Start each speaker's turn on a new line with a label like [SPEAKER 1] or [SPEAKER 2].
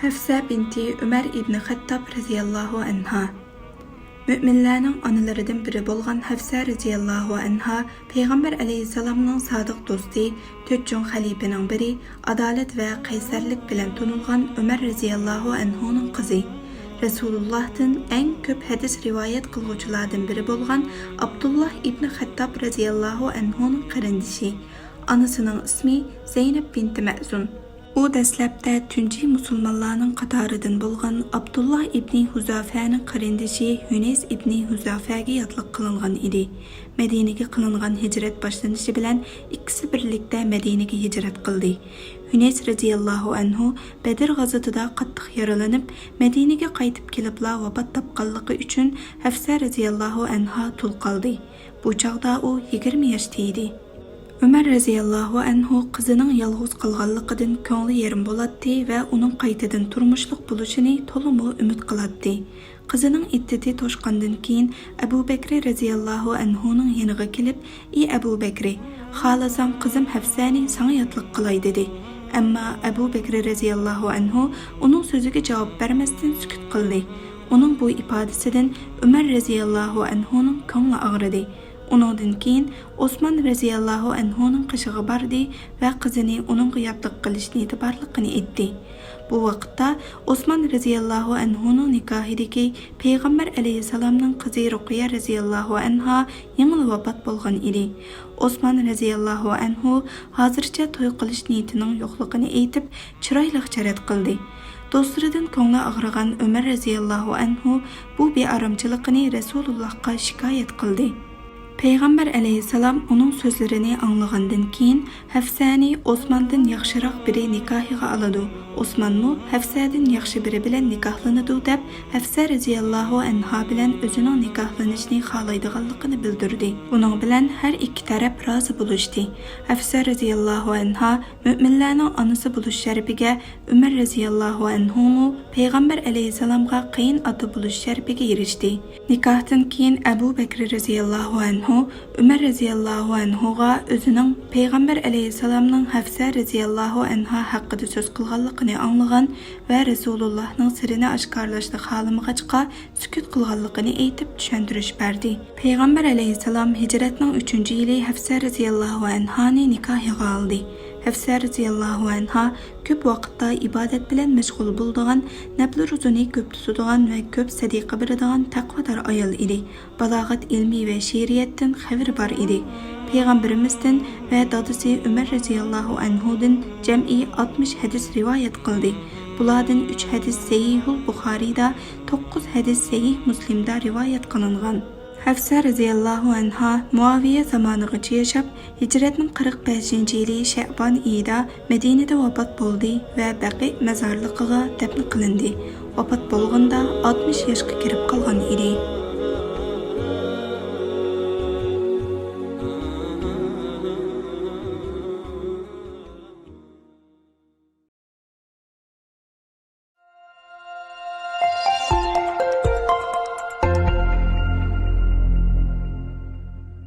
[SPEAKER 1] Hafsa binti Ömer ibn Xattab radiyallahu anha. Müminlerinin analarından biri bolgan Hafsa radiyallahu anha, Peygamber aleyhisselamның sadiq do'sti, 4 jön halifenin biri, adalet ve qaysarlik bilen tanılgan Ömer radiyallahu anhu'nun kızı. Resulullah'tan en köp hadis rivayet kılgıçılardan biri bolgan Abdullah ibn Xattab radiyallahu anhu'nun qarindişi. Anasının ismi Zeynep binti Ma'zun. U dastlabda tunji musulmonlarning qatoridan bo'lgan Abdullah ibn Huzafaning qarindishi Hunays ibn Huzafaga yotliq qilingan edi. Madinaga qilingan hijrat boshlanishi bilan ikkisi birlikda Madinaga hijrat qildi. Hunays radhiyallohu anhu Badr g'azotida qattiq yaralanib, Madinaga qaytib kelibla vafot topganligi uchun Hafsa radhiyallohu anha tul qoldi. Bu chaqda u 20 yoshda edi. Ömer raziyallahu anhu qızının yalğız qalğanlıqıdan ko'ngli yerim bo'latdi va uning qaytadan turmushliq bo'lishini to'liq umid qilatdi. Qizining iddati to'shqandan keyin Abu Bakr raziyallahu anhuning yoniga kelib, "Ey Abu Bakr, xohlasang qizim Hafsani sana yotliq qilay" dedi. Ammo Abu Bakr raziyallahu anhu uning so'ziga javob bermasdan sukut qildi. Uning bu ifodasidan Ömer raziyallahu anhuning ko'ngli og'ridi. Onundan keyin Osman raziyallahu anhu'nun qishig'i bardi va qizini uning yotliq qilishni e'tiborligini aytdi. Bu vaqtda Osman raziyallahu anhu'nun nikohidagi Payg'ambar alayhisalomning qizi Ruqiya raziyallahu anha yangi vafot bo'lgan edi. Osman raziyallahu anhu hozircha to'y qilish niyatining yo'qligini aytib, chiroyli charat qildi. Do'stlaridan ko'ngli og'rigan Umar raziyallahu anhu bu bearomchiligini Rasulullohga shikoyat qildi. Peygamber aleyhisselam onun sözlerini anlagandan keyin Hafsani Osman'dan yaxshiroq biri nikohiga oladi. Osman mu Hafsadan yaxshi biri bilan nikohlanadi deb Hafsa raziyallahu anha bilan o'zining nikohlanishni xohlaydiganligini bildirdi. Buning bilan har ikki taraf rozi bo'lishdi. Hafsa raziyallahu anha mu'minlarning onasi bo'lish sharafiga, Umar raziyallahu anhu mu Peygamber aleyhisselamga qiyin ota bo'lish sharafiga erishdi. Nikohdan keyin Abu Bakr raziyallahu anhu Ömer raziyallahu anhuga o'zining Peygamber aleyhisselamning Hafsa raziyallahu anha haqida so'z qilganligini anglagan va Rasulullohning sirini oshkorlashni xohlamag'achqa sukut qilganligini aytib tushuntirish berdi. Peygamber aleyhisselam hijratning 3-yili Hafsa raziyallahu anhani nikohiga oldi. Hafsa raziyallahu anha ko'p vaqtda ibodat bilan mashg'ul bo'lgan, nafl ro'zani ko'p tutadigan va ko'p sadiqa beradigan taqvodor ayol edi. Balog'at ilmi va she'riyatdan xabari bor edi. Payg'ambarimizdan va dadasi Umar raziyallahu anhudan jam'i 60 hadis rivoyat qildi. Bulardan 3 hadis Sahihul Buxoriyda, 9 hadis Sahih Muslimda rivoyat qilingan. Hafsa raziyallahu anha Muaviye zamanıgacha yashab, hijratning 45-yili Sha'ban oyida Madinada vafot bo'ldi va Baqi mazorligiga dafn qilindi. Vafot bo'lganda 60 yoshga kirib qolgan edi.